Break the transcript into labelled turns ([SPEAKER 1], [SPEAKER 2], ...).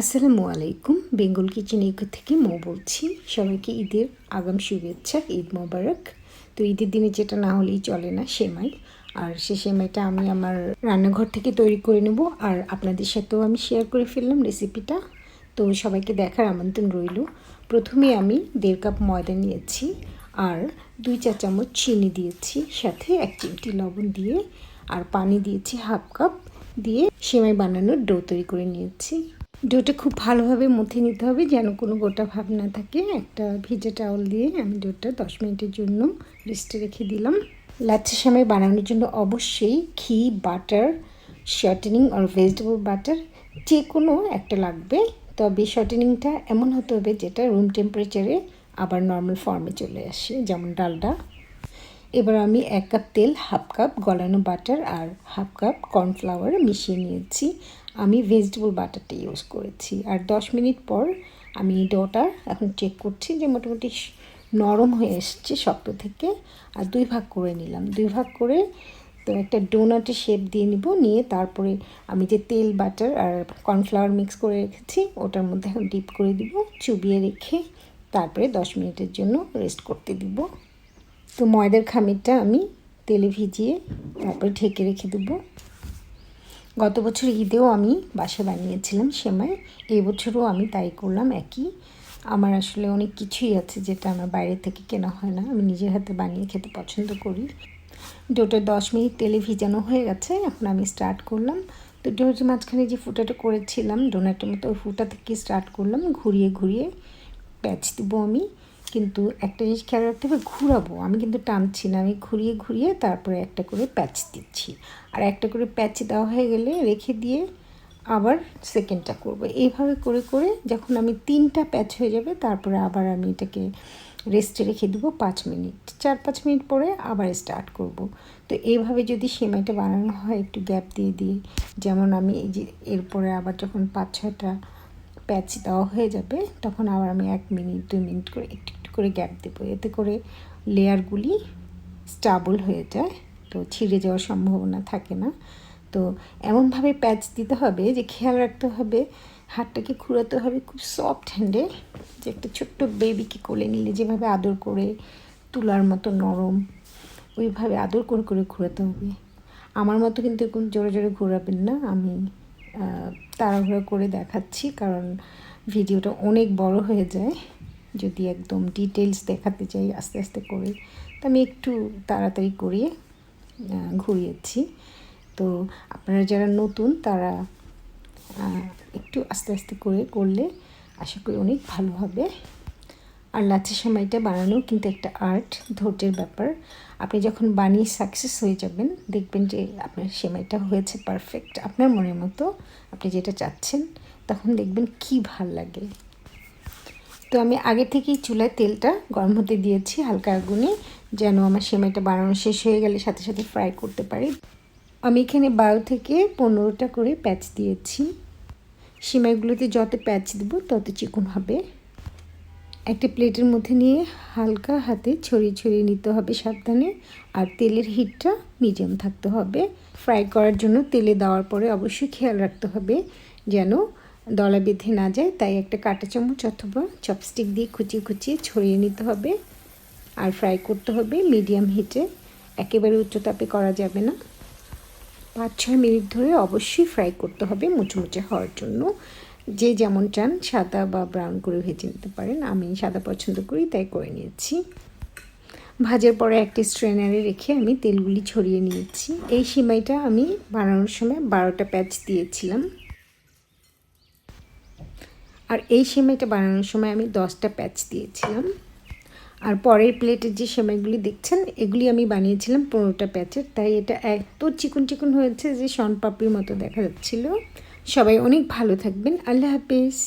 [SPEAKER 1] আসসালামু আলাইকুম। বেঙ্গল কিচেন থেকে মো বলছি। সবাইকে ঈদের আগাম শুভেচ্ছা, ঈদ মোবারক। তো ঈদের দিনে যেটা না হলেই চলে না, সেমাই। আর সে সেমাইটা আমি আমার রান্নাঘর থেকে তৈরি করে নেব, আর আপনাদের সাথেও আমি শেয়ার করে ফেললাম রেসিপিটা। তো সবাইকে দেখার আমন্ত্রণ রইল। প্রথমে আমি 1.5 কাপ ময়দা নিয়েছি, আর 2 চা চামচ চিনি দিয়েছি, সাথে 1 চিমটি লবণ দিয়ে, আর পানি দিয়েছি 1/2 কাপ দিয়ে সেমাই বানানোর ডো তৈরি করে নিয়েছি। ডোটা খুব ভালোভাবে মথে নিতে হবে যেন কোনো গোটা ভাব না থাকে। একটা ভিজে টাওয়াল দিয়ে আমি ডোটা 10 মিনিটের জন্য রেস্টে রেখে দিলাম। লাচ্ছা সেমাই বানানোর জন্য অবশ্যই ঘি, বাটার, শর্টেনিং আর ভেজিটেবল বাটার যে কোনো একটা লাগবে। তবে শর্টেনিংটা এমন হতে হবে যেটা রুম টেম্পারেচারে আবার নর্মাল ফর্মে চলে আসে, যেমন ডালডা। এবার আমি 1 কাপ তেল, 1/2 কাপ গলানো বাটার আর 1/2 কাপ কর্নফ্লাওয়ার মিশিয়ে নিয়েছি। আমি ভেজিটেবল বাটারটা ইউজ করেছি। আর 10 মিনিট পর আমি ডোটা এখন চেক করছি যে মোটামুটি নরম হয়ে এসছে শক্ত থেকে। আর 2 ভাগ করে নিলাম। 2 ভাগ করে তো একটা ডোনাটের শেপ দিয়ে নিব। নিয়ে তারপরে আমি যে তেল, বাটার আর কর্নফ্লাওয়ার মিক্স করে রেখেছি ওটার মধ্যে এখন ডিপ করে দিব, চুবিয়ে রেখে তারপরে 10 মিনিটের জন্য রেস্ট করতে দিব। তো ময়দার খামিরটা আমি তেলে ভিজিয়ে তারপরে ঢেকে রেখে দেবো। গত বছর ঈদেও আমি বাসায় বানিয়েছিলাম সেমাই, এই বছরও আমি তাই করলাম একই। আমার আসলে অনেক কিছুই আছে যেটা আমার বাইরে থেকে কেনা হয় না, আমি নিজের হাতে বানিয়ে খেতে পছন্দ করি। ডোটা 10 মিনিট তেলে ভিজানো হয়ে গেছে, এখন আমি স্টার্ট করলাম। তো ডোর মাঝখানে যে ফুটাটা করেছিলাম ডোনাটের মতো, ওই ফুটা থেকে স্টার্ট করলাম। ঘুরিয়ে ঘুরিয়ে প্যাচ দেবো আমি, কিন্তু একটা জিনিস খেয়াল রাখতে হবে, ঘুরাবো আমি, কিন্তু টানছি না। আমি ঘুরিয়ে ঘুরিয়ে তারপরে একটা করে প্যাচ দিচ্ছি। আর একটা করে প্যাচ দেওয়া হয়ে গেলে রেখে দিয়ে আবার সেকেন্ডটা করব। এইভাবে করে করে যখন আমি 3টা প্যাচ হয়ে যাবে তারপরে আবার আমি এটাকে রেস্টে রেখে দেবো 5 মিনিট। 4-5 মিনিট পরে আবার স্টার্ট করব। তো এইভাবে যদি সেমাইটা বানানো হয় একটু গ্যাপ দিয়ে দিয়ে, যেমন আমি এই যে এরপরে আবার যখন 5-6টা প্যাচ দেওয়া হয়ে যাবে তখন আবার আমি 1 মিনিট 2 মিনিট করে একটু একটু করে গ্যাপ দেবো। এতে করে লেয়ারগুলি স্টেবল হয়ে যায়, তো ছিঁড়ে যাওয়ার সম্ভাবনা থাকে না। তো এমনভাবে প্যাচ দিতে হবে যে খেয়াল রাখতে হবে, হাতটাকে ঘুরাতে হবে খুব সফট হ্যান্ডে, যে একটা ছোট্ট বেবিকে কোলে নিলে যেভাবে আদর করে, তুলার মতো নরম, ওইভাবে আদর করে করে ঘোরাতে হবে। আমার মতো কিন্তু এরকম জোরে জোরে ঘোরাবেন না। আমি তাড়াহুড়ো করে দেখাচ্ছি কারণ ভিডিওটা অনেক বড় হয়ে যায় যদি একদম ডিটেলস দেখাতে চাই আস্তে আস্তে করে। তো আমি একটু তাড়াতাড়ি করিয়ে ঘুরিয়েছি। তো আপনারা যারা নতুন তারা একটু আস্তে আস্তে করে করলে আশা করি অনেক ভালো হবে। আর লাচ্ছা সেমাইটা বানানো কিন্তু একটা আর্ট, ধৈর্যের ব্যাপার। আপনি যখন বানিয়ে সাকসেস হয়ে যাবেন দেখবেন যে আপনার সেমাইটা হয়েছে পারফেক্ট, আপনার মনের মতো, আপনি যেটা চাচ্ছেন, তখন দেখবেন কি ভাল লাগে। তো আমি আগে থেকেই চুলায় তেলটা গরম হতে দিয়েছি হালকা আগুনে, যেন আমার সেমাইটা বানানো শেষ হয়ে গেলে সাথে সাথে ফ্রাই করতে পারি। আমি এখানে 12 থেকে 15টা করে প্যাচ দিয়েছি। সেমাইগুলোতে যত প্যাচ দেব তত চিকন হবে। একটা প্লেটের মধ্যে নিয়ে হালকা হাতে ছড়িয়ে ছড়িয়ে নিতে হবে সাবধানে। আর তেলের হিটটা মিডিয়াম থাকতে হবে। ফ্রাই করার জন্য তেলে দেওয়ার পরে অবশ্যই খেয়াল রাখতে হবে যেন দলা বেঁধে না যায়, তাই একটা কাঁটা চামচ অথবা চপস্টিক দিয়ে কুচিয়ে কুচিয়ে ছড়িয়ে নিতে হবে। আর ফ্রাই করতে হবে মিডিয়াম হিটে, একেবারে উচ্চ তাপে করা যাবে না। 5-6 মিনিট ধরে অবশ্যই ফ্রাই করতে হবে মুচমুচে হওয়ার জন্য। যে যেমন চান সাদা বা ব্রাউন করে ভেজে নিতে পারেন, আমি সাদা পছন্দ করি তাই করে নিয়েছি। ভাজার পরে একটা স্ট্রেনারে রেখে আমি তেলগুলি ছড়িয়ে নিয়েছি। এই সেমাইটা আমি বানানোর সময় 12টা প্যাচ দিয়েছিলাম, আর এই সেমাইটা বানানোর সময় আমি 10টা প্যাচ দিয়েছিলাম। আর পরের প্লেটের যে সেমাইগুলি দেখছেন এগুলি আমি বানিয়েছিলাম 15টা প্যাচের, তাই এটা এত চিকন চিকন হয়েছে যে শনপাপড়ির মতো দেখা যাচ্ছিল। সবাই অনেক ভালো থাকবেন। আল্লাহ হাফেজ।